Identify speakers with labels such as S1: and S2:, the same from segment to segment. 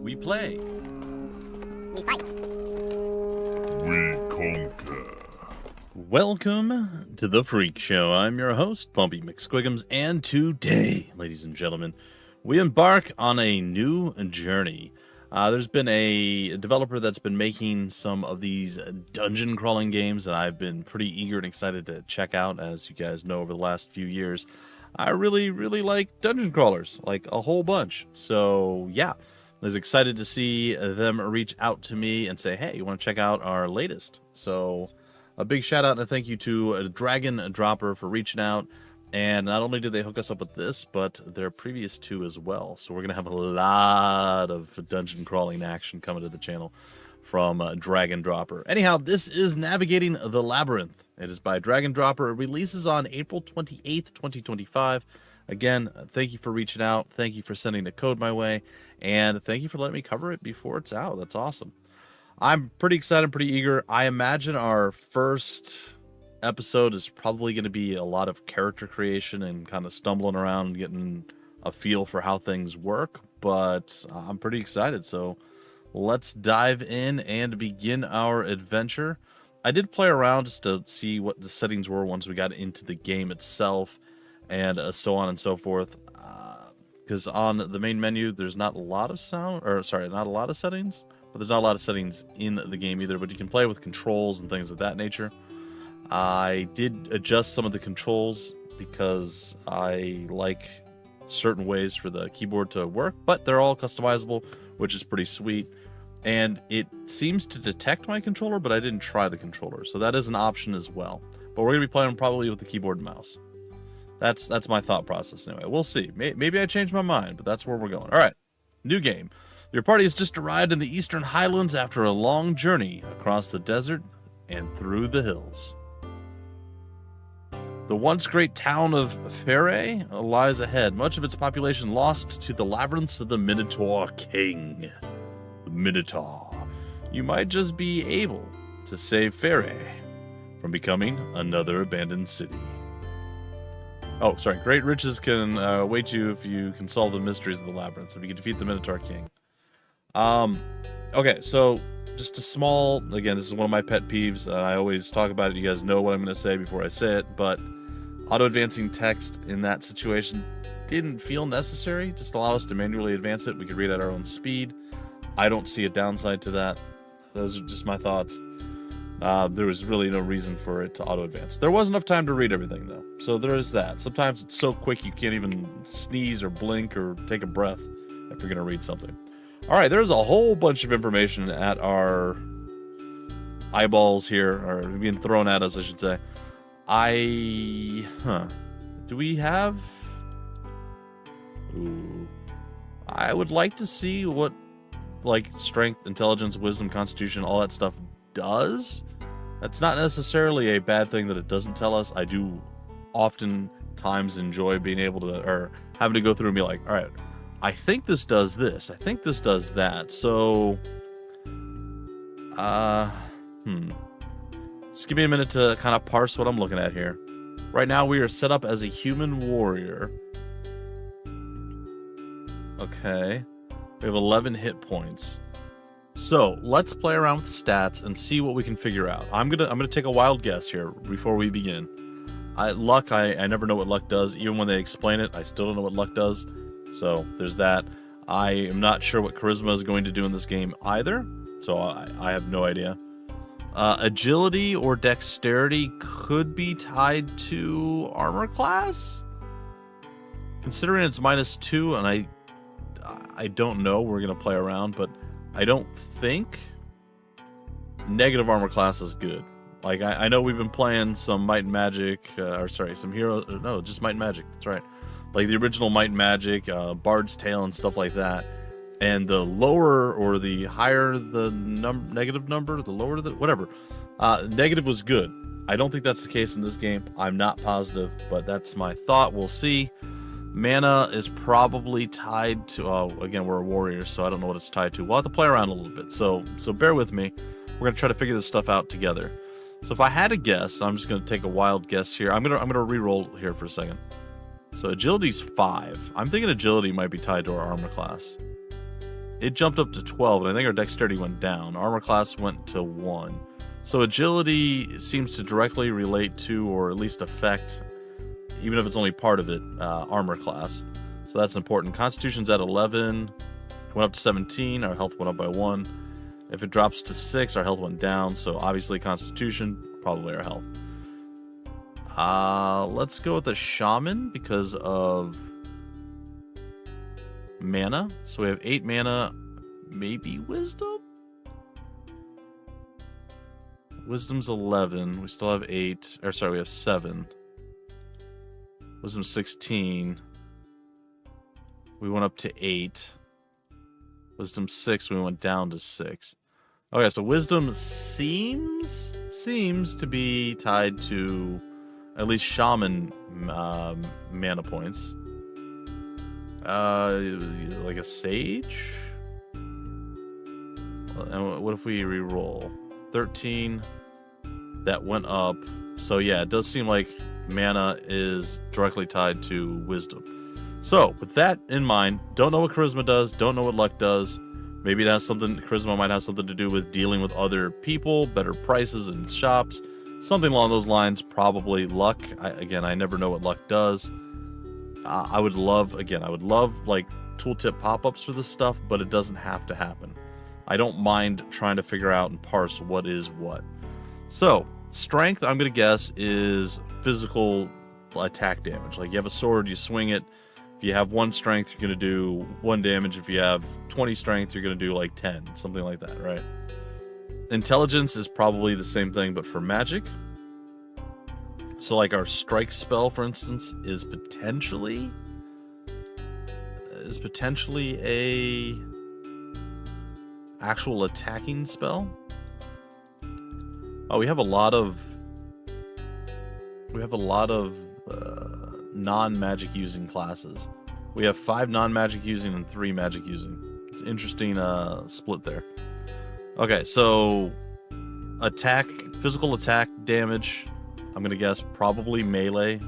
S1: We play.
S2: We fight.
S3: We conquer.
S1: Welcome to The Freak Show. I'm your host, Bumpy McSquiggums, and today, ladies and gentlemen, we embark on a new journey. There's been a developer that's been making some of these dungeon crawling games that I've been pretty eager and excited to check out. As you guys know, over the last few years, I really like dungeon crawlers, like a whole bunch. So yeah, I was excited to see them reach out to me and say, hey, you want to check out our latest? So a big shout out and a thank you to Dragon Dropper for reaching out. And not only did they hook us up with this, but their previous two as well. So we're going to have a lot of dungeon crawling action coming to the channel from Dragon Dropper. Anyhow, this is Navigating the Labyrinth. It is by Dragon Dropper. It releases on April 28th, 2025. Again, thank you for reaching out. Thank you for sending the code my way. And thank you for letting me cover it before it's out. That's awesome. I'm pretty excited, pretty eager. I imagine our first episode is probably going to be a lot of character creation and kind of stumbling around and getting a feel for how things work, but I'm pretty excited. So let's dive in and begin our adventure. I did play around just to see what the settings were once we got into the game itself and so on and so forth, because on the main menu there's not a lot of not a lot of settings, but there's not a lot of settings in the game either, but you can play with controls and things of that nature. I did adjust some of the controls because I like certain ways for the keyboard to work, but they're all customizable, which is pretty sweet. And it seems to detect my controller, but I didn't try the controller, so that is an option as well. But we're going to be playing probably with the keyboard and mouse. That's my thought process anyway. We'll see. Maybe I changed my mind, but that's where we're going. All right, new game. Your party has just arrived in the Eastern Highlands after a long journey across the desert and through the hills. The once great town of Pherae lies ahead, much of its population lost to the labyrinths of the Minotaur King. The Minotaur. You might just be able to save Pherae from becoming another abandoned city. Oh, sorry. Great riches can await you if you can solve the mysteries of the labyrinths, if you can defeat the Minotaur King. Okay, so just a small, again, this is one of my pet peeves, and I always talk about it. You guys know what I'm going to say before I say it, but auto-advancing text in that situation didn't feel necessary. Just allow us to manually advance it. We could read at our own speed. I don't see a downside to that. Those are just my thoughts. There was really no reason for it to auto-advance. There was enough time to read everything, though. So there is that. Sometimes it's so quick you can't even sneeze or blink or take a breath if you're going to read something. All right, there's a whole bunch of information at our eyeballs here, or being thrown at us, I should say. Do we have... Ooh. I would like to see what, like, strength, intelligence, wisdom, constitution, all that stuff does. That's not necessarily a bad thing that it doesn't tell us. I do oftentimes enjoy being able to, or having to go through and be like, all right, I think this does this. I think this does that. So, just give me a minute to kind of parse what I'm looking at here. Right now, we are set up as a human warrior. Okay. We have 11 hit points. So, let's play around with stats and see what we can figure out. I'm gonna take a wild guess here before we begin. Luck, I never know what luck does. Even when they explain it, I still don't know what luck does. So, there's that. I am not sure what charisma is going to do in this game either. So, I have no idea. Agility or dexterity could be tied to armor class? Considering it's -2, and I don't know, we're going to play around, but I don't think negative armor class is good. Like, I know we've been playing some Might and Magic, some Hero, no, just Might and Magic, that's right. Like the original Might and Magic, Bard's Tale and stuff like that. And the lower or the higher the negative number, the lower the, whatever. Negative was good. I don't think that's the case in this game. I'm not positive, but that's my thought. We'll see. Mana is probably tied to, again, we're a warrior, so I don't know what it's tied to. We'll have to play around a little bit, so bear with me. We're going to try to figure this stuff out together. So if I had a guess, I'm just going to take a wild guess here. I'm gonna re-roll here for a second. So agility's 5. I'm thinking agility might be tied to our armor class. it jumped up to 12, and I think our dexterity went down. Armor class went to 1. So agility seems to directly relate to, or at least affect, even if it's only part of it, armor class. So that's important. Constitution's at 11. It went up to 17. Our health went up by 1. If it drops to 6, our health went down. So obviously Constitution, probably our health. Let's go with a Shaman because of mana. So we have 8 mana, maybe Wisdom? Wisdom's 11. We still have 8. Or sorry, we have 7. Wisdom's 16. We went up to 8. Wisdom 6. We went down to 6. Okay, so Wisdom seems to be tied to at least Shaman mana points. Like a Sage? And what if we re-roll? 13. That went up. So yeah, it does seem like mana is directly tied to Wisdom. So with that in mind, don't know what Charisma does, don't know what Luck does. Maybe it has something, Charisma might have something to do with dealing with other people, better prices in shops, something along those lines. Probably Luck. I never know what Luck does. I would love like tooltip pop-ups for this stuff, but it doesn't have to happen. I don't mind trying to figure out and parse what is what. So, strength, I'm going to guess, is physical attack damage. Like, you have a sword, you swing it. If you have 1 strength, you're going to do 1 damage. If you have 20 strength, you're going to do, like, 10. Something like that, right? Intelligence is probably the same thing, but for magic. So, like, our strike spell, for instance, is potentially a actual attacking spell. Oh, we have a lot of non-magic using classes. We have 5 non-magic using and 3 magic using. It's an interesting split there. Okay, so physical attack damage, I'm gonna guess probably melee.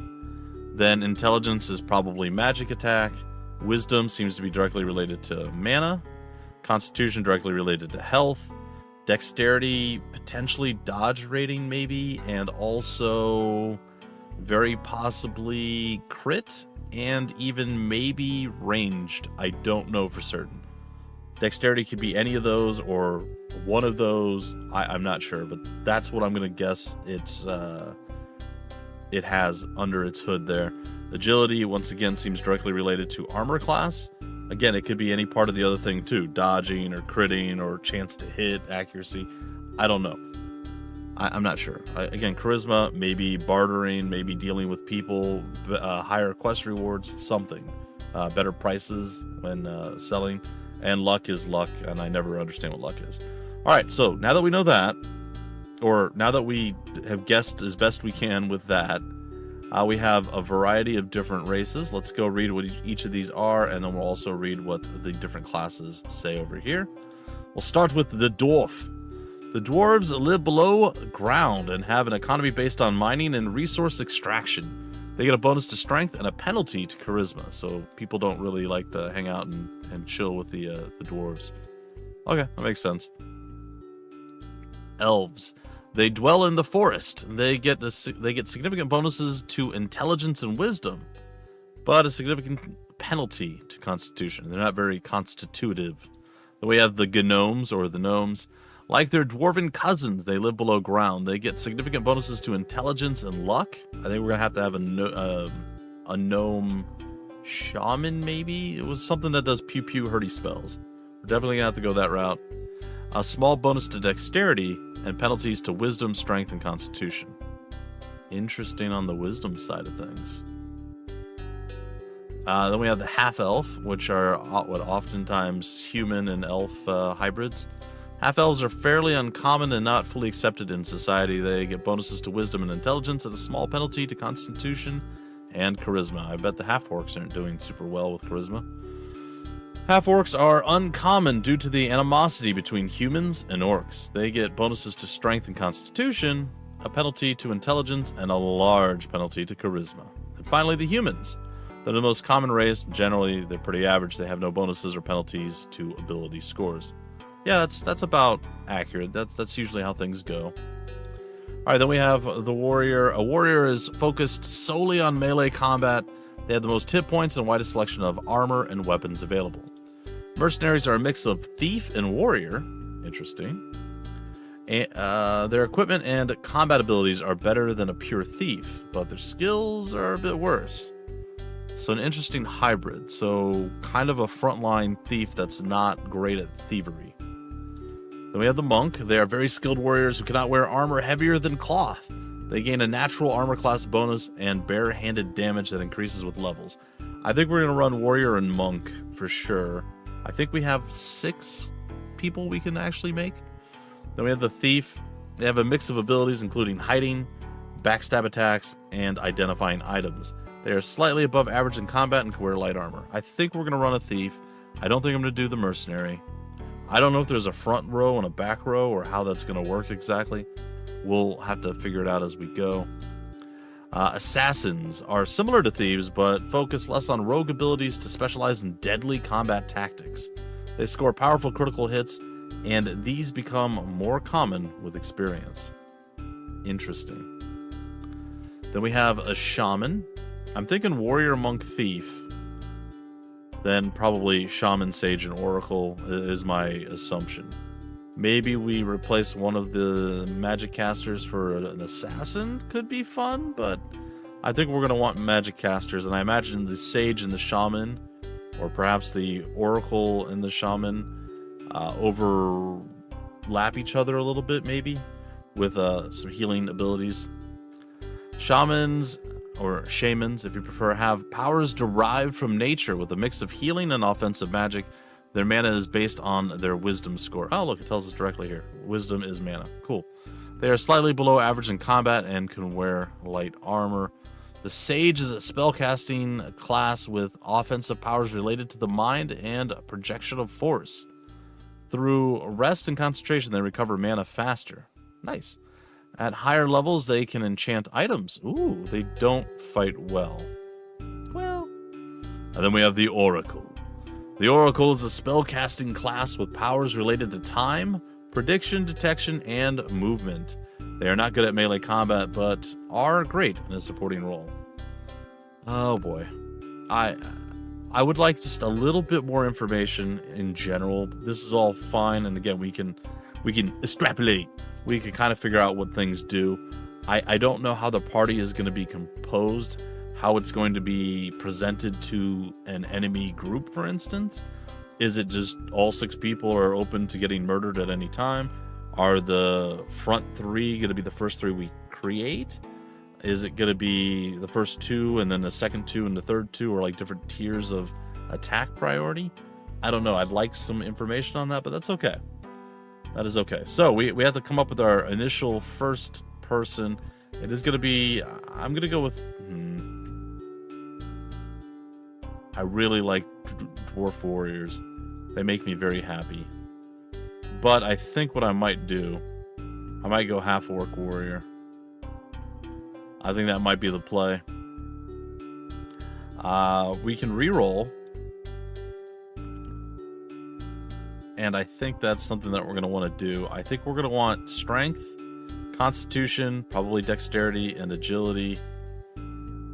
S1: Then intelligence is probably magic attack. Wisdom seems to be directly related to mana. Constitution directly related to health. Dexterity, potentially dodge rating maybe, and also very possibly crit, and even maybe ranged. I don't know for certain. Dexterity could be any of those or one of those. I'm not sure, but that's what I'm going to guess it has under its hood there. Agility, once again, seems directly related to armor class. Again, it could be any part of the other thing too. Dodging or critting or chance to hit, accuracy. I don't know. I'm not sure. Again, charisma, maybe bartering, maybe dealing with people, higher quest rewards, something. Better prices when selling. And luck is luck, and I never understand what luck is. All right, so now that we know that, or now that we have guessed as best we can with that, we have a variety of different races. Let's go read what each of these are, and then we'll also read what the different classes say over here. We'll start with the dwarf. The dwarves live below ground and have an economy based on mining and resource extraction. They get a bonus to strength and a penalty to charisma, so people don't really like to hang out and chill with the dwarves. Okay, that makes sense. Elves. They dwell in the forest. They get significant bonuses to intelligence and wisdom, but a significant penalty to constitution. They're not very constitutive. Then we have the gnomes, or the gnomes. Like their dwarven cousins, they live below ground. They get significant bonuses to intelligence and luck. I think we're going to have a gnome shaman, maybe? It was something that does pew-pew hurdy spells. We're definitely going to have to go that route. A small bonus to dexterity and penalties to wisdom, strength, and constitution. Interesting on the wisdom side of things. Then we have the half-elf, which are what oftentimes human and elf hybrids. Half-elves are fairly uncommon and not fully accepted in society. They get bonuses to wisdom and intelligence and a small penalty to constitution and charisma. I bet the half-orcs aren't doing super well with charisma. Half-orcs are uncommon due to the animosity between humans and orcs. They get bonuses to strength and constitution, a penalty to intelligence, and a large penalty to charisma. And finally, the humans. They're the most common race. Generally, they're pretty average. They have no bonuses or penalties to ability scores. Yeah, that's about accurate. That's usually how things go. All right, then we have the warrior. A warrior is focused solely on melee combat. They have the most hit points and widest selection of armor and weapons available. Mercenaries are a mix of thief and warrior. Interesting. And, their equipment and combat abilities are better than a pure thief, but their skills are a bit worse. So an interesting hybrid. So kind of a frontline thief that's not great at thievery. Then we have the monk. They are very skilled warriors who cannot wear armor heavier than cloth. They gain a natural armor class bonus and bare-handed damage that increases with levels. I think we're going to run warrior and monk for sure. I think we have 6 people we can actually make. Then we have the thief. They have a mix of abilities including hiding, backstab attacks, and identifying items. They are slightly above average in combat and can wear light armor. I think we're going to run a thief. I don't think I'm going to do the mercenary. I don't know if there's a front row and a back row or how that's going to work exactly. We'll have to figure it out as we go. Assassins are similar to thieves, but focus less on rogue abilities to specialize in deadly combat tactics. They score powerful critical hits, and these become more common with experience. Interesting. Then we have a shaman. I'm thinking warrior, monk, thief. Then probably shaman, sage, and oracle is my assumption. Maybe we replace one of the magic casters for an assassin. Could be fun, but I think we're going to want magic casters. And I imagine the sage and the shaman, or perhaps the oracle and the shaman, overlap each other a little bit, maybe, with some healing abilities. Shamans, or shamans, if you prefer, have powers derived from nature with a mix of healing and offensive magic. Their mana is based on their wisdom score. Oh, look, it tells us directly here. Wisdom is mana. Cool. They are slightly below average in combat and can wear light armor. The Sage is a spellcasting class with offensive powers related to the mind and projection of force. Through rest and concentration, they recover mana faster. Nice. At higher levels, they can enchant items. Ooh, they don't fight well. Well. And then we have the Oracle. The Oracle is a spellcasting class with powers related to time, prediction, detection, and movement. They are not good at melee combat, but are great in a supporting role. Oh boy. I would like just a little bit more information in general. This is all fine, and again, we can extrapolate. We can kind of figure out what things do. I don't know how the party is going to be composed, how it's going to be presented to an enemy group, for instance. Is it just all 6 people are open to getting murdered at any time? Are the front 3 going to be the first 3 we create? Is it going to be the first 2 and then the second 2 and the third 2, or like different tiers of attack priority? I don't know. I'd like some information on that, but that's okay. That is okay. So we have to come up with our initial first person. It is going to be, I'm going to go with, I really like dwarf warriors. They make me very happy. But I think what I might do, I might go half orc warrior. I think that might be the play. We can reroll. And I think that's something that we're going to want to do. I think we're going to want strength, constitution, probably dexterity, and agility.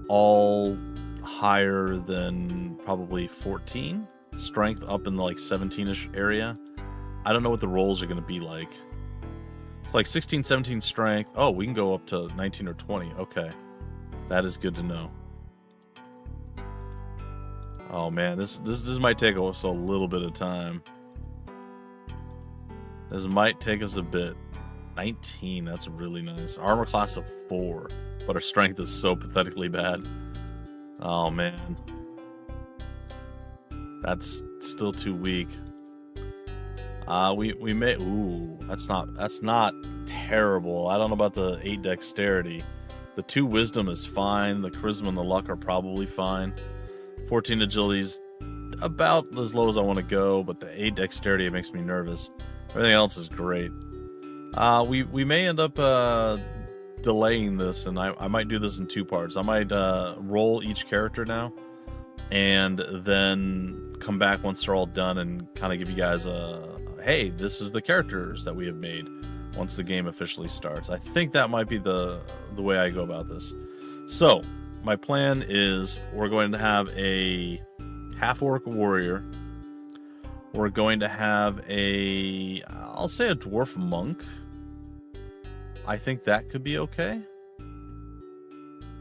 S1: All higher than probably 14. Strength up in the like 17-ish area. I don't know what the rolls are going to be like. It's like 16, 17 strength. Oh, we can go up to 19 or 20. Okay. That is good to know. Oh man, this might take us a little bit of time. This might take us a bit. 19, that's really nice. Armor class of 4, but our strength is so pathetically bad. Oh man. That's still too weak. We may, ooh, that's not terrible. I don't know about the 8 dexterity. The 2 wisdom is fine. The charisma and the luck are probably fine. 14 agility's about as low as I want to go, but the 8 dexterity, it makes me nervous. Everything else is great. We may end up delaying this, and I might do this in 2 parts. I might roll each character now. and then come back once they're all done and kind of give you guys a, hey, this is the characters that we have made once the game officially starts. I think that might be the way I go about this. So my plan is we're going to have a half-orc warrior. We're going to have I'll say a dwarf monk. I think that could be okay.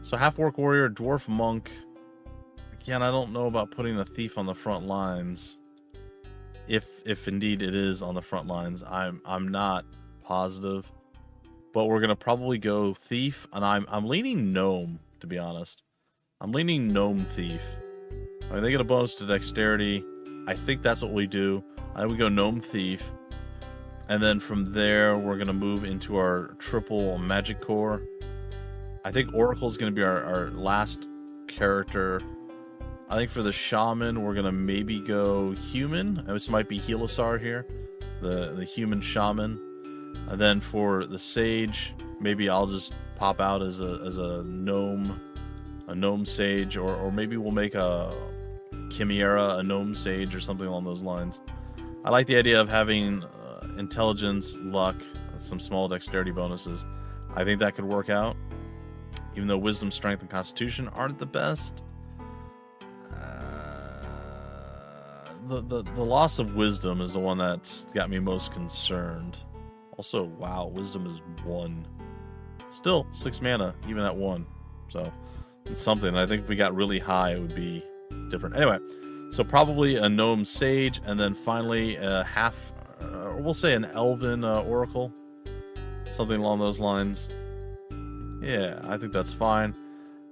S1: So half-orc warrior, dwarf monk. Again, I don't know about putting a thief on the front lines. If indeed it is on the front lines, I'm not positive. But we're gonna probably go thief, and I'm leaning gnome, to be honest. I'm leaning gnome thief. I mean, they get a bonus to dexterity. I think that's what we do. We go gnome thief, and then from there we're gonna move into our triple magic core. I think Oracle is gonna be our last character. I think for the shaman we're gonna maybe go human. This might be Helisar here, the human shaman. And then for the sage, maybe I'll just pop out as a gnome sage, or maybe we'll make a chimera, a gnome sage, or something along those lines. I like the idea of having intelligence, luck, some small dexterity bonuses. I think that could work out, even though wisdom, strength, and constitution aren't the best. The loss of wisdom is the one that's got me most concerned. Also, wow, wisdom is 1. Still 6 mana, even at 1. So it's something. I think if we got really high, it would be different. Anyway, so probably a gnome sage, and then finally a we'll say an elven oracle, something along those lines. Yeah, I think that's fine.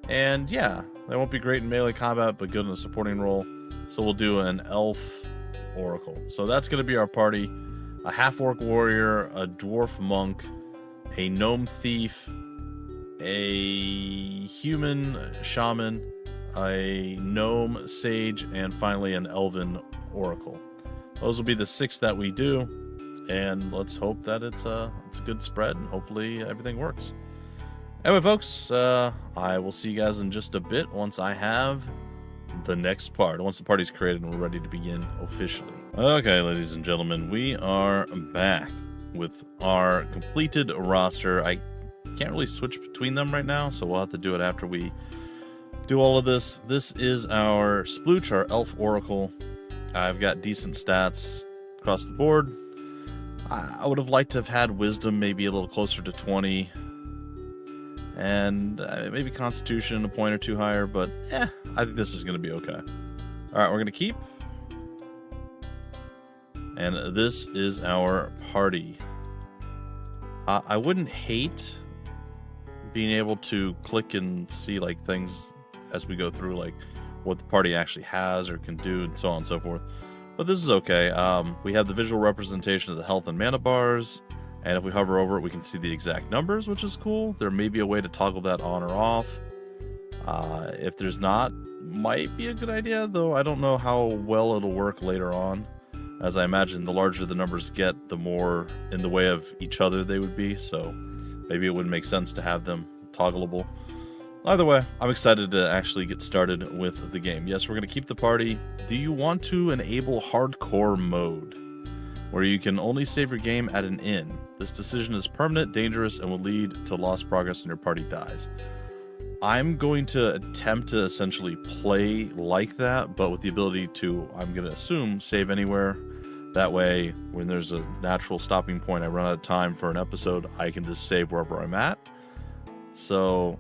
S1: And yeah, they won't be great in melee combat, but good in a supporting role. So we'll do an elf oracle. So that's going to be our party. A half-orc warrior, a dwarf monk, a gnome thief, a human shaman, a gnome sage, and finally an elven oracle. Those will be the 6 that we do, and let's hope that it's a good spread, and hopefully everything works. Anyway, folks, I will see you guys in just a bit once I have the next part, once the party's created and we're ready to begin officially. Okay, ladies and gentlemen, we are back with our completed roster. I can't really switch between them right now, so we'll have to do it after we do all of this. This is our splooch, our elf oracle. I've got decent stats across the board. I would have liked to have had wisdom maybe a little closer to 20, and maybe constitution a point or 2 higher, but I think this is going to be okay. All right, we're going to keep. And this is our party. I wouldn't hate being able to click and see like things as we go through, like what the party actually has or can do, and so on and so forth. But this is okay. We have the visual representation of the health and mana bars, and if we hover over it, we can see the exact numbers, which is cool. There may be a way to toggle that on or off. If there's not, might be a good idea, though I don't know how well it'll work later on. As I imagine, the larger the numbers get, the more in the way of each other they would be, so maybe it wouldn't make sense to have them toggleable. Either way, I'm excited to actually get started with the game. Yes, we're going to keep the party. Do you want to enable hardcore mode, where you can only save your game at an inn? This decision is permanent, dangerous, and will lead to lost progress when your party dies. I'm going to attempt to essentially play like that, but with the ability to, I'm going to assume, save anywhere. That way, when there's a natural stopping point, I run out of time for an episode, I can just save wherever I'm at. So,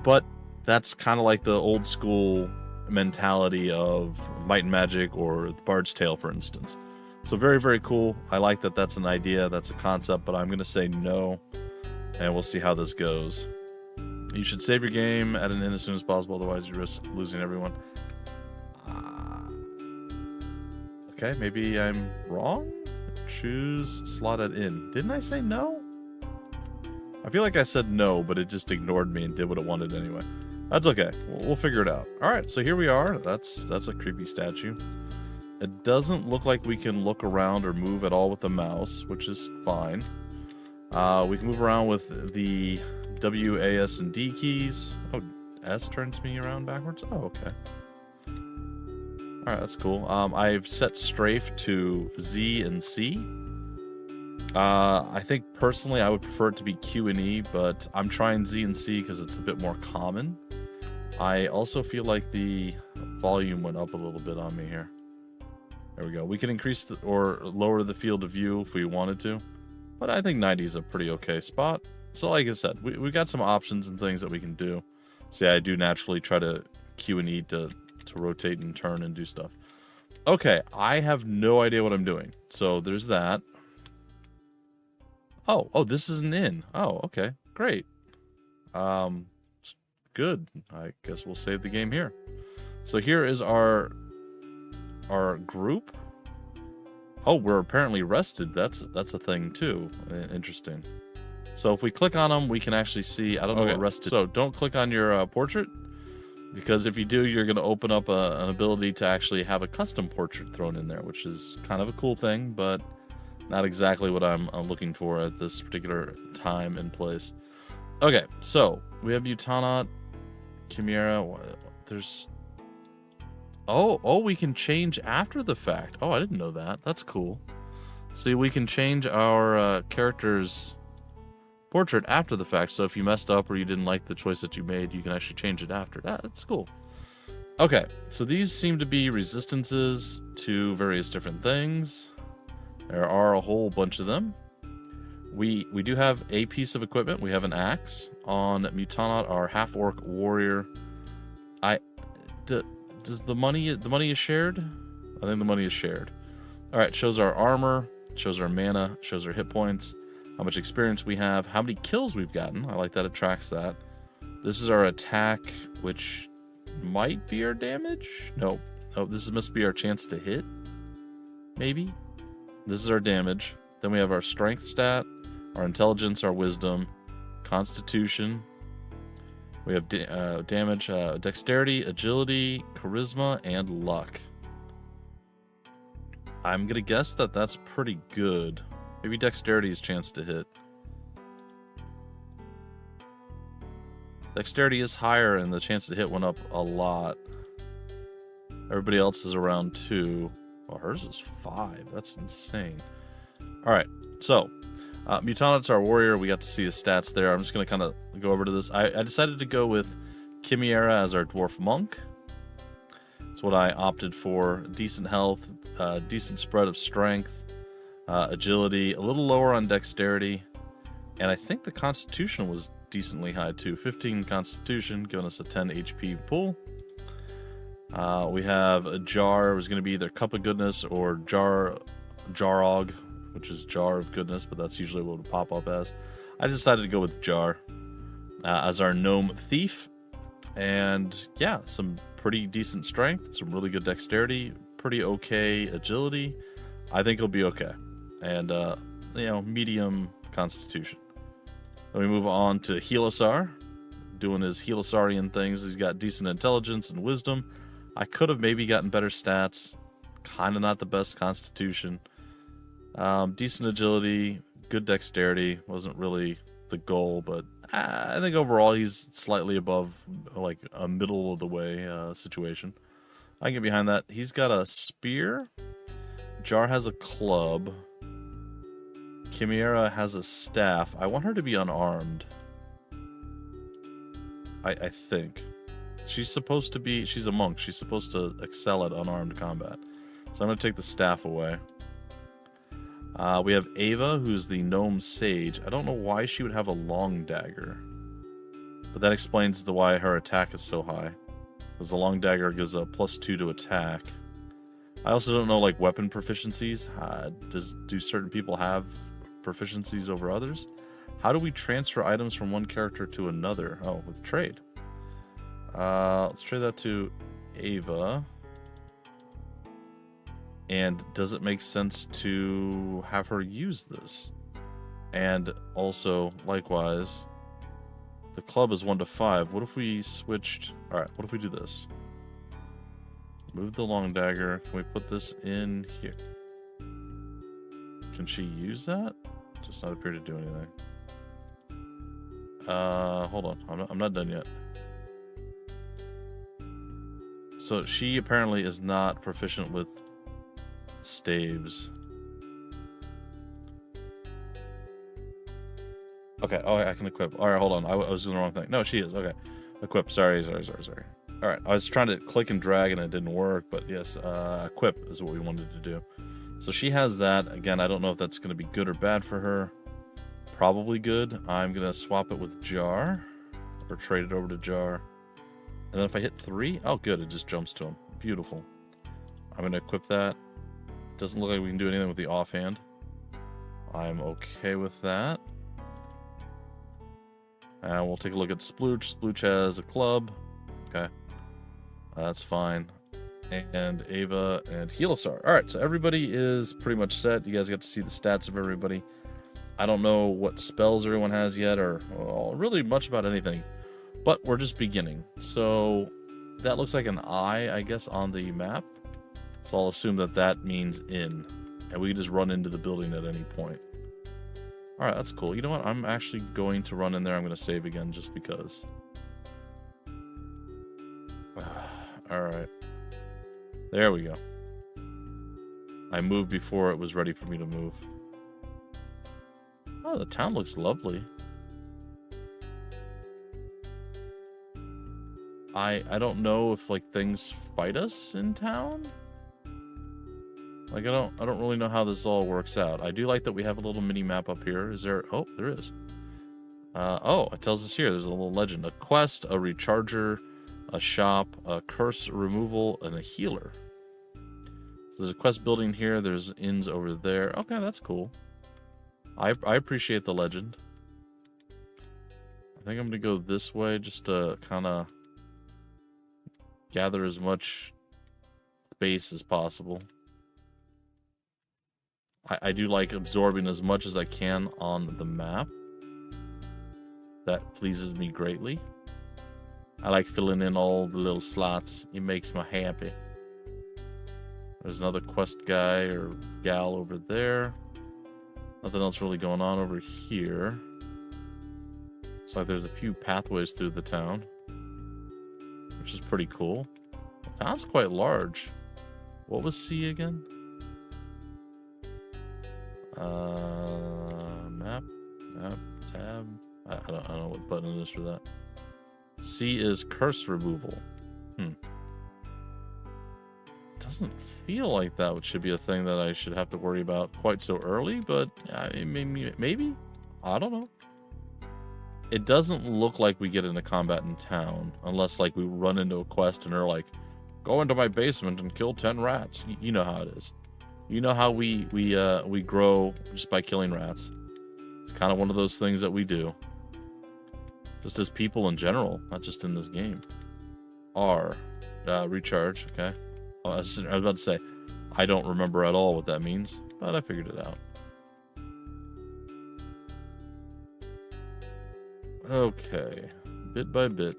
S1: but that's kind of like the old school mentality of Might and Magic or the Bard's Tale, for instance. So very, very cool. I like that that's an idea, that's a concept, but I'm going to say no, and we'll see how this goes. You should save your game at an inn as soon as possible, otherwise you risk losing everyone. Okay, maybe I'm wrong? Choose slot at inn. Didn't I say no? I feel like I said no, but it just ignored me and did what it wanted anyway. That's okay. We'll figure it out. All right, so here we are. That's a creepy statue. It doesn't look like we can look around or move at all with the mouse, which is fine. We can move around with the W, A, S, and D keys. Oh, S turns me around backwards? Oh, okay. Alright, that's cool. I've set strafe to Z and C. I think personally I would prefer it to be Q and E, but I'm trying Z and C because it's a bit more common. I also feel like the volume went up a little bit on me here. There we go. We can increase or lower the field of view if we wanted to, but I think 90 is a pretty okay spot. So like I said, we got some options and things that we can do. See, I do naturally try to Q and E to rotate and turn and do stuff. Okay, I have no idea what I'm doing. So there's that. Oh, this is an inn. Oh, okay, great. Good. I guess we'll save the game here. So here is our group. Oh, we're apparently rested. That's a thing too. Interesting. So if we click on them, we can actually see. I don't know what rested. So don't click on your portrait, because if you do, you're going to open up an ability to actually have a custom portrait thrown in there, which is kind of a cool thing, but not exactly what I'm looking for at this particular time and place. Okay, so we have Utanot, Chimera. There's... Oh, we can change after the fact. Oh, I didn't know that. That's cool. See, we can change our character's portrait after the fact. So if you messed up or you didn't like the choice that you made, you can actually change it after. That's cool. Okay, so these seem to be resistances to various different things. There are a whole bunch of them. We do have a piece of equipment. We have an axe. On Mutanot, our half-orc warrior. Does the money is shared? I think the money is shared. All right, shows our armor, shows our mana, shows our hit points, how much experience we have, how many kills we've gotten. I like that it tracks that. This is our attack, which might be our damage. No, this must be our chance to hit. Maybe. This is our damage. Then we have our strength stat, our intelligence, our wisdom, constitution. We have damage, dexterity, agility, charisma, and luck. I'm going to guess that that's pretty good. Maybe dexterity's chance to hit. Dexterity is higher and the chance to hit went up a lot. Everybody else is around 2. Well, hers is 5. That's insane. Alright, so Mutanot's our warrior. We got to see his stats there. I'm just going to kind of go over to this. I decided to go with Chimera as our dwarf monk. That's what I opted for. Decent health, decent spread of strength, agility, a little lower on dexterity, and I think the constitution was decently high too. 15 constitution, giving us a 10 HP pool. We have a jar. It was going to be either cup of goodness or jarog, which is jar of goodness, but that's usually what it would pop up as. I decided to go with jar as our gnome thief. And yeah, some pretty decent strength, some really good dexterity, pretty okay agility. I think he'll be okay. And, medium constitution. Then we move on to Helisar, doing his Helisarian things. He's got decent intelligence and wisdom. I could have maybe gotten better stats. Kind of not the best constitution. Decent agility, good dexterity. Wasn't really the goal, but I think overall he's slightly above, like a middle of the way situation. I can get behind that. He's got a spear. Jar has a club. Chimera has a staff. I want her to be unarmed. I think. She's supposed to be... She's a monk. She's supposed to excel at unarmed combat. So I'm going to take the staff away. We have Ava, who's the gnome sage. I don't know why she would have a long dagger. But that explains why her attack is so high. Because the long dagger gives a +2 to attack. I also don't know, like, weapon proficiencies. Do certain people have proficiencies over others? How do we transfer items from one character to another? Oh, with trade. Let's trade that to Ava. And does it make sense to have her use this? And also, likewise, the club is 1 to 5. What if we switched... Alright, what if we do this? Move the long dagger. Can we put this in here? Can she use that? Just not appear to do anything. Hold on. I'm not done yet. So she apparently is not proficient with staves. Okay, oh, I can equip. All right, hold on. I was doing the wrong thing. No, she is. Okay. Equip. Sorry. All right, I was trying to click and drag and it didn't work, but yes, equip is what we wanted to do. So she has that. Again, I don't know if that's going to be good or bad for her. Probably good. I'm going to swap it with Jar, or trade it over to Jar. And then if I hit 3, oh good, it just jumps to him. Beautiful. I'm going to equip that. Doesn't look like we can do anything with the offhand. I'm okay with that. And we'll take a look at Splooch. Splooch has a club. Okay. That's fine. And Ava and Helisar. Alright, so everybody is pretty much set. You guys got to see the stats of everybody. I don't know what spells everyone has yet, or well, really much about anything. But we're just beginning. So that looks like an eye, I guess, on the map. So I'll assume that that means in. And we can just run into the building at any point. Alright, that's cool. You know what? I'm actually going to run in there. I'm going to save again just because. Alright. There we go. I moved before it was ready for me to move. Oh, the town looks lovely. I don't know if like things fight us in town. Like I don't really know how this all works out. I do like that we have a little mini map up here. Is there? Oh, there is. Oh, it tells us here. There's a little legend: a quest, a recharger, a shop, a curse removal, and a healer. So there's a quest building here. There's inns over there. Okay, that's cool. I appreciate the legend. I think I'm gonna go this way just to kind of gather as much space as possible. I do like absorbing as much as I can on the map. That pleases me greatly. I like filling in all the little slots. It makes me happy. There's another quest guy or gal over there. Nothing else really going on over here. Looks like there's a few pathways through the town, which is pretty cool. The town's quite large. What was C again? Map, tab. I don't know what button it is for that. C is curse removal. Doesn't feel like that should be a thing that I should have to worry about quite so early, but maybe. I don't know. It doesn't look like we get into combat in town unless like we run into a quest and they're like, go into my basement and kill 10 rats. You know how it is. You know how we grow just by killing rats. It's kind of one of those things that we do. Just as people in general, not just in this game. R. Recharge, okay. I was about to say, I don't remember at all what that means, but I figured it out. Okay. Bit by bit.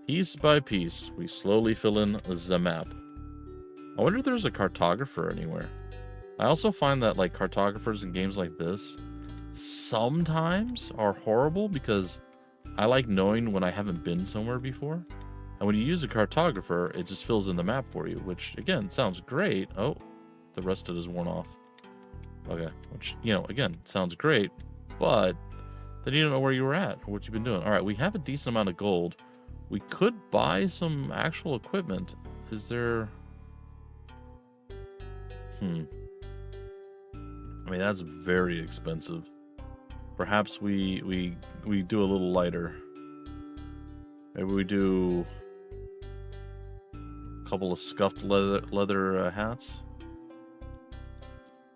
S1: Piece by piece, we slowly fill in the map. I wonder if there's a cartographer anywhere. I also find that like cartographers in games like this sometimes are horrible because I like knowing when I haven't been somewhere before. And when you use a cartographer, it just fills in the map for you, which again sounds great. Oh, the rest of it is worn off. Okay, which, you know, again, sounds great, but then you don't know where you were at or what you've been doing. All right, we have a decent amount of gold. We could buy some actual equipment. Is there... I mean, that's very expensive. Perhaps we do a little lighter. Maybe we do a couple of scuffed leather hats.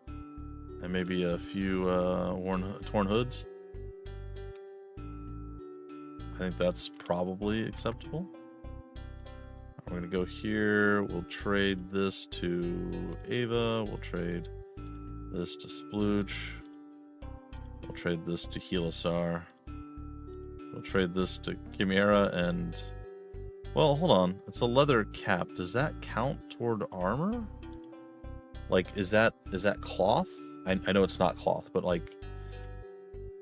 S1: And maybe a few torn hoods. I think that's probably acceptable. We're going to go here. We'll trade this to Ava. We'll trade this to Splooch. We'll trade this to Helisar. We'll trade this to Chimera and... Well, hold on. It's a leather cap. Does that count toward armor? Like, is that cloth? I know it's not cloth, but like...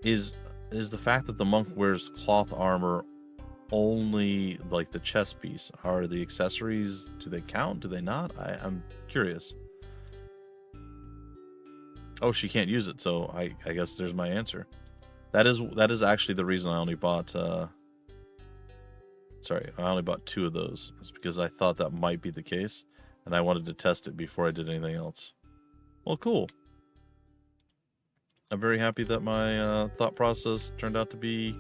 S1: Is the fact that the monk wears cloth armor only like the chest piece. Are the accessories, do they count? Do they not? I'm curious. Oh, she can't use it, so I guess there's my answer. That is actually the reason I only bought sorry, I only bought 2 of those. It's because I thought that might be the case, and I wanted to test it before I did anything else. Well, cool. I'm very happy that my thought process turned out to be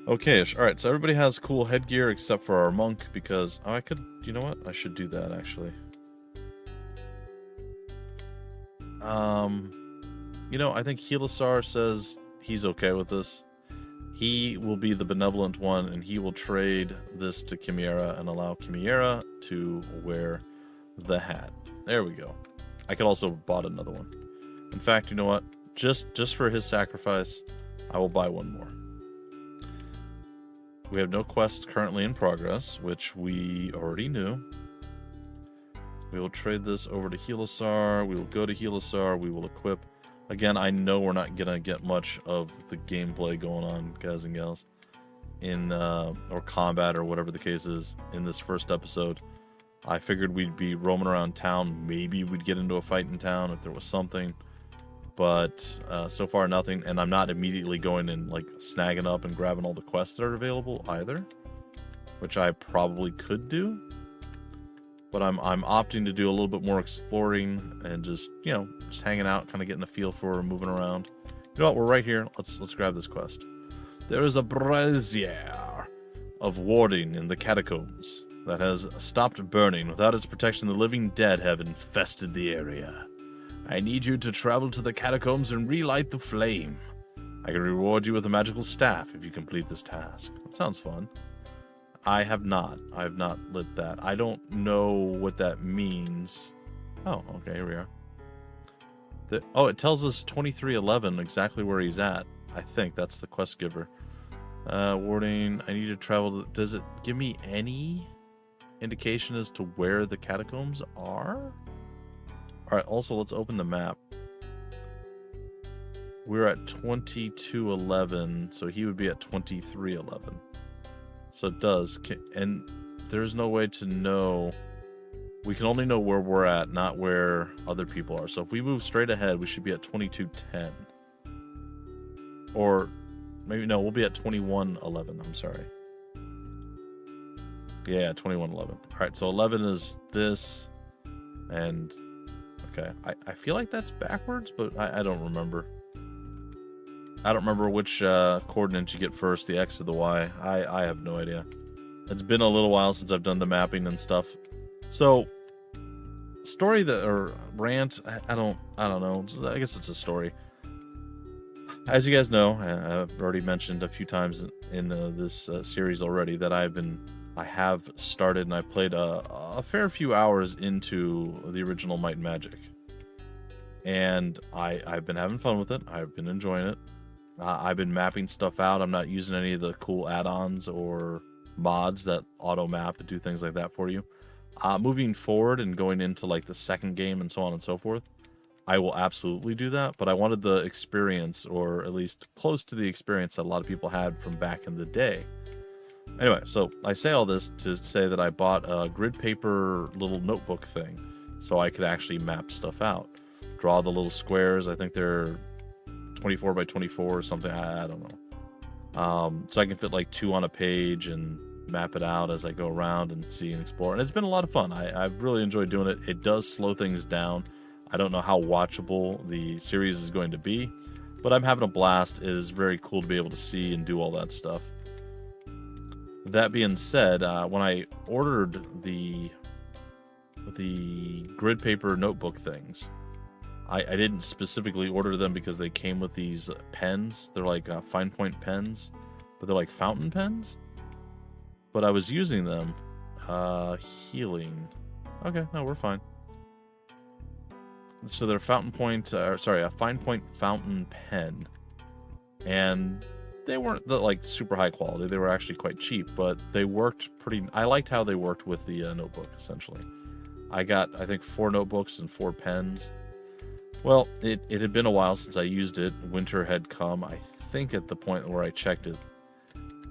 S1: okay-ish. Alright, so everybody has cool headgear except for our monk, because I could, you know what? I should do that, actually. You know, I think Helisar says he's okay with this. He will be the benevolent one, and he will trade this to Chimera and allow Chimera to wear the hat. There we go. I could also have bought another one. In fact, you know what? Just for his sacrifice, I will buy one more. We have no quest currently in progress, which we already knew. We will trade this over to Helisar. We will go to Helisar. We will equip. Again, I know we're not going to get much of the gameplay going on, guys and gals, in or combat or whatever the case is in this first episode. I figured we'd be roaming around town. Maybe we'd get into a fight in town if there was something. But so far, nothing. And I'm not immediately going and like snagging up and grabbing all the quests that are available either, which I probably could do. But I'm opting to do a little bit more exploring and just, you know, just hanging out, kind of getting a feel for moving around. You know what? We're right here. Let's grab this quest. There is a brazier of warding in the catacombs that has stopped burning. Without its protection, the living dead have infested the area. I need you to travel to the catacombs and relight the flame. I can reward you with a magical staff if you complete this task. That sounds fun. I have not lit that. I don't know what that means. Oh, okay, here we are. Oh, it tells us 2311 exactly where he's at. I think that's the quest giver. Warding, I need to travel. Does it give me any indication as to where the catacombs are? Alright, also let's open the map. We're at 2211, so he would be at 2311. So it does, and there's no way to know. We can only know where we're at, not where other people are. So if we move straight ahead, we should be at 2210. Or maybe, no, we'll be at 2111, I'm sorry. Yeah, 2111. Alright, so 11 is this, and, okay. I feel like that's backwards, but I don't remember. I don't remember which coordinates you get first, the X or the Y. I have no idea. It's been a little while since I've done the mapping and stuff. So, story that, or rant, I don't know. I guess it's a story. As you guys know, I've already mentioned a few times in this series already that I have started and I played a fair few hours into the original Might and Magic. And I've been having fun with it. I've been enjoying it. I've been mapping stuff out. I'm not using any of the cool add-ons or mods that auto map and do things like that for you. Moving forward and going into like the second game and so on and so forth, I will absolutely do that. But I wanted the experience, or at least close to the experience that a lot of people had from back in the day. Anyway, so I say all this to say that I bought a grid paper little notebook thing so I could actually map stuff out. Draw the little squares. I think they're 24 by 24 or something. I don't know. So I can fit like 2 on a page and map it out as I go around and see and explore. And it's been a lot of fun. I've really enjoyed doing it. It does slow things down. I don't know how watchable the series is going to be, but I'm having a blast. It is very cool to be able to see and do all that stuff. That being said, when I ordered the grid paper notebook things, I didn't specifically order them because they came with these pens. They're like fine point pens, but they're like fountain pens. But I was using them. Healing. Okay, no, we're fine. So they're fountain point, a fine point fountain pen. And they weren't like super high quality. They were actually quite cheap, but they worked pretty. I liked how they worked with the notebook, essentially. I got, I think, 4 notebooks and 4 pens. Well, it had been a while since I used it. Winter had come, I think, at the point where I checked it.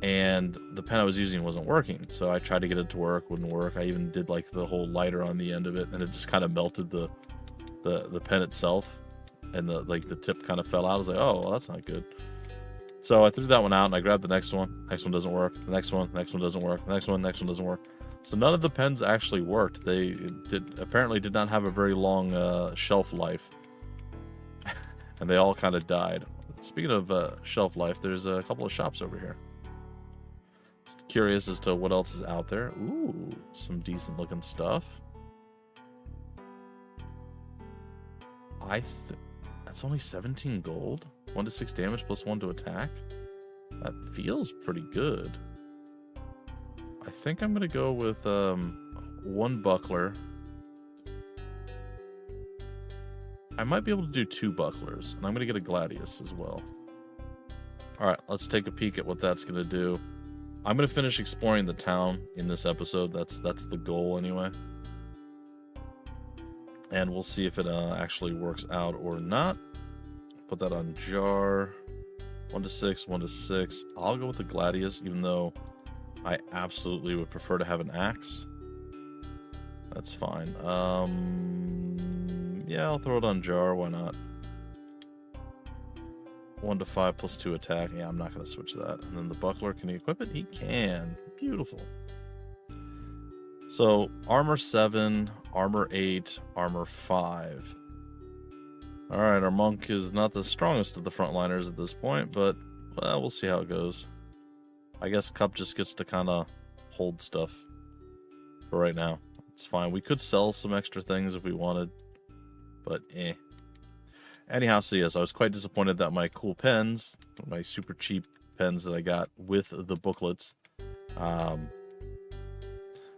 S1: and the pen I was using wasn't working. So I tried to get it to work, wouldn't work. I even did like the whole lighter on the end of it, and it just kind of melted the pen itself, and the tip kind of fell out. I was like, oh, well, that's not good. So I threw that one out, and I grabbed the next one. Next one doesn't work. The next one doesn't work. The next one doesn't work. So none of the pens actually worked. They apparently did not have a very long shelf life, and they all kind of died. Speaking of shelf life, there's a couple of shops over here. Just curious as to what else is out there. Ooh, some decent looking stuff. That's only 17 gold. 1 to 6 damage plus 1 to attack. That feels pretty good. I think I'm gonna go with 1 buckler. I might be able to do 2 bucklers, and I'm gonna get a gladius as well. All right, let's take a peek at what that's gonna do. I'm gonna finish exploring the town in this episode. That's the goal anyway. And we'll see if it actually works out or not. Put that on jar. 1 to 6, 1 to 6. I'll go with the gladius, even though I absolutely would prefer to have an axe. That's fine. Yeah, I'll throw it on jar. Why not? 1 to 5 plus 2 attack. Yeah, I'm not going to switch that. And then the buckler, can he equip it? He can. Beautiful. So, armor 7, armor 8, armor 5. Alright, our monk is not the strongest of the frontliners at this point, but, well, we'll see how it goes. I guess Cup just gets to kind of hold stuff for right now. It's fine. We could sell some extra things if we wanted, but eh. Anyhow, so yes, I was quite disappointed that my cool pens, my super cheap pens that I got with the booklets,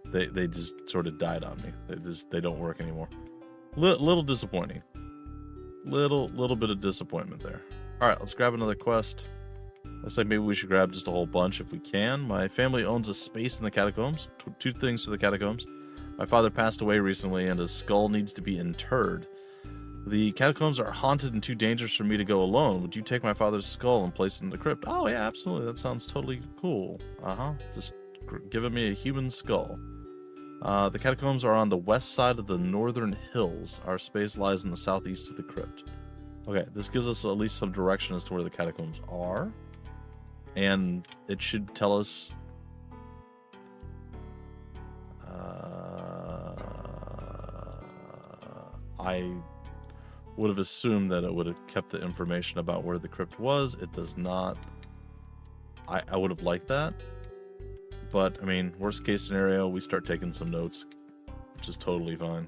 S1: they just sort of died on me. They don't work anymore. Little disappointing. Little bit of disappointment there. All right, let's grab another quest. Looks like maybe we should grab just a whole bunch if we can. My family owns a space in the catacombs. 2 things for the catacombs. My father passed away recently, and his skull needs to be interred. The catacombs are haunted and too dangerous for me to go alone. Would you take my father's skull and place it in the crypt? Oh yeah, absolutely. That sounds totally cool. Just giving me a human skull. The catacombs are on the west side of the northern hills. Our space lies in the southeast of the crypt. Okay, this gives us at least some direction as to where the catacombs are. And it should tell us... I would have assumed that it would have kept the information about where the crypt was. It does not. I would have liked that. But, I mean, worst case scenario, we start taking some notes, which is totally fine.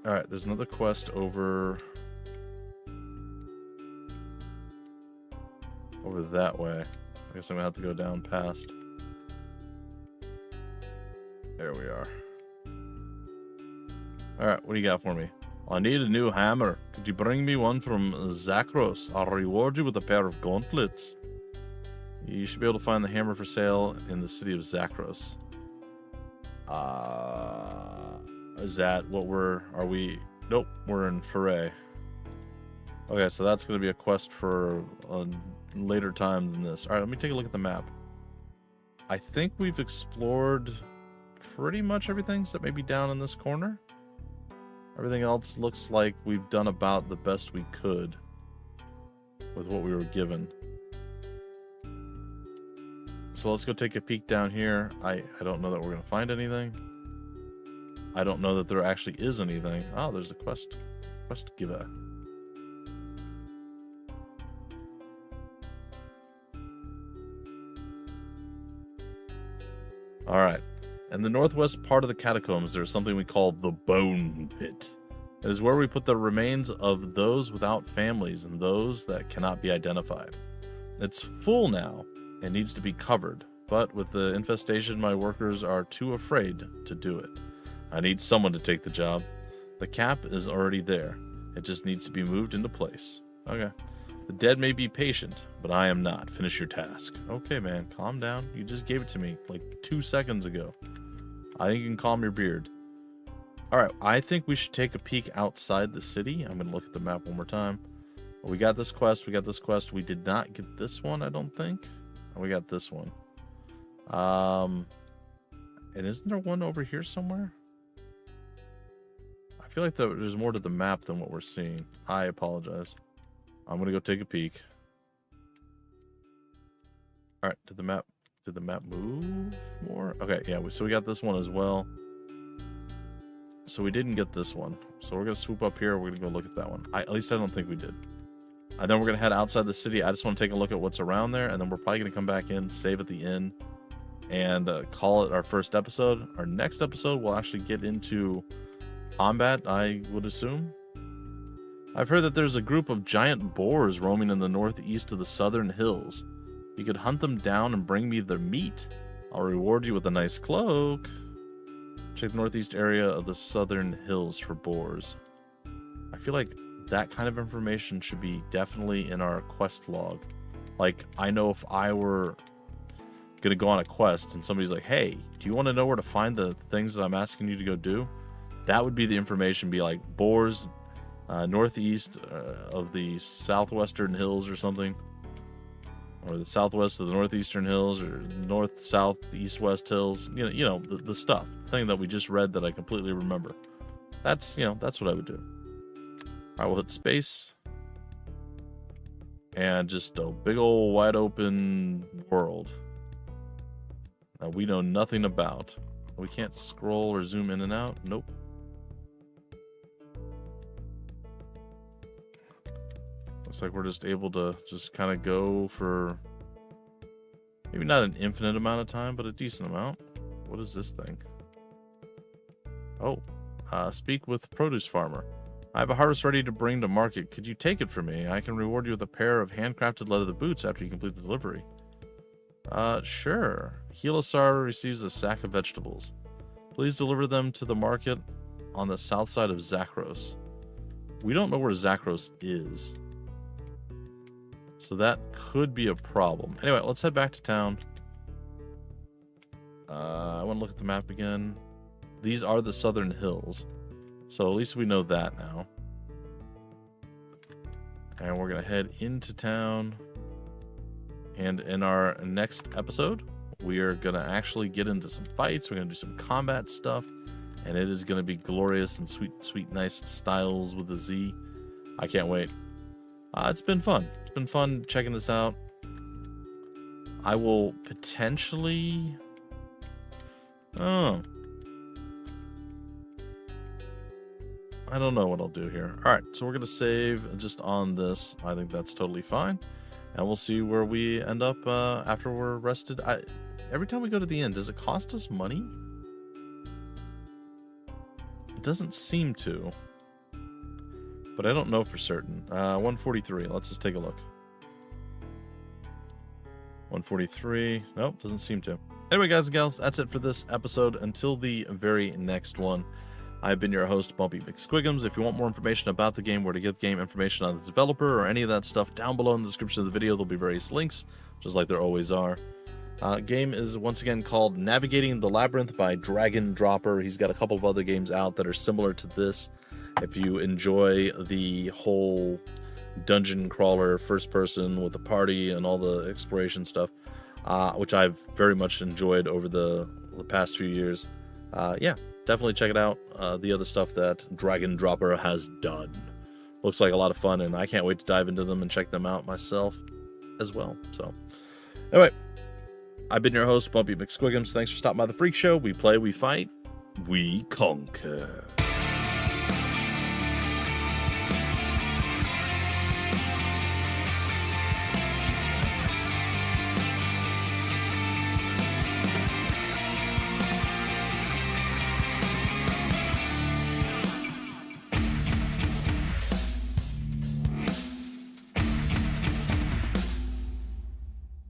S1: Alright, there's another quest over that way. I guess I'm gonna have to go down past. There we are. Alright, what do you got for me? I need a new hammer. Could you bring me one from Zakros? I'll reward you with a pair of gauntlets. You should be able to find the hammer for sale in the city of Zakros. Is that what are we? Nope, we're in Pherae. Okay, so that's going to be a quest for a later time than this. Alright, let me take a look at the map. I think we've explored pretty much everything except maybe down in this corner. Everything else looks like we've done about the best we could with what we were given. So let's go take a peek down here. I don't know that we're going to find anything. I don't know that there actually is anything. Oh, there's a quest giver. Alright. In the northwest part of the catacombs, there's something we call the Bone Pit. It is where we put the remains of those without families and those that cannot be identified. It's full now and needs to be covered, but with the infestation, my workers are too afraid to do it. I need someone to take the job. The cap is already there. It just needs to be moved into place. Okay. The dead may be patient, but I am not. Finish your task. Okay, man, calm down. You just gave it to me like 2 seconds ago. I think you can calm your beard. Alright, I think we should take a peek outside the city. I'm going to look at the map one more time. We got this quest. We did not get this one, I don't think. We got this one. And isn't there one over here somewhere? I feel like there's more to the map than what we're seeing. I apologize. I'm gonna go take a peek. All right, did the map move more? Okay, yeah. So we got this one as well. So we didn't get this one. So we're gonna swoop up here. We're gonna go look at that one. At least I don't think we did. And then we're gonna head outside the city. I just want to take a look at what's around there, and then we're probably gonna come back in, save at the inn, and call it our first episode. Our next episode, we'll actually get into combat, I would assume. I've heard that there's a group of giant boars roaming in the northeast of the southern hills. You could hunt them down and bring me their meat. I'll reward you with a nice cloak. Check the northeast area of the southern hills for boars. I feel like that kind of information should be definitely in our quest log. Like, I know if I were gonna go on a quest and somebody's like, hey, do you want to know where to find the things that I'm asking you to go do? That would be the information, be like boars northeast of the southwestern hills or something, or the southwest of the northeastern hills, or north, south, east, west hills. You know the stuff, the thing that we just read that I completely remember. That's what I would do. I will hit space, and just a big old wide open world that we know nothing about. We can't scroll or zoom in and out. Nope. Looks like we're just able to just kind of go for maybe not an infinite amount of time, but a decent amount. What is this thing? Oh, speak with produce farmer. I have a harvest ready to bring to market. Could you take it for me? I can reward you with a pair of handcrafted leather boots after you complete the delivery. Sure. Helisar receives a sack of vegetables. Please deliver them to the market on the south side of Zakros. We don't know where Zakros is, so that could be a problem. Anyway, let's head back to town. I want to look at the map again. These are the southern hills, so at least we know that now. And we're going to head into town. And in our next episode, we are going to actually get into some fights. We're going to do some combat stuff. And it is going to be glorious and sweet, nice styles with a Z. I can't wait. It's been fun. It's been fun checking this out. I will potentially... I don't know what I'll do here. Alright, so we're going to save just on this. I think that's totally fine. And we'll see where we end up after we're rested. Every time we go to the inn, does it cost us money? It doesn't seem to. But I don't know for certain. 143. Let's just take a look. 143. Nope, doesn't seem to. Anyway, guys and gals, that's it for this episode. Until the very next one, I've been your host, Bumpy McSquigums. If you want more information about the game, where to get game information on the developer, or any of that stuff, down below in the description of the video, there'll be various links, just like there always are. Game is once again called Navigating The Labyrinth by Dragon Dropper. He's got a couple of other games out that are similar to this. If you enjoy the whole dungeon crawler first person with the party and all the exploration stuff, which I've very much enjoyed over the past few years, yeah, definitely check it out. The other stuff that Dragon Dropper has done looks like a lot of fun, and I can't wait to dive into them and check them out myself as well. So anyway, I've been your host, Bumpy McSquigums. Thanks for stopping by the Freak Show. We play, we fight, we conquer.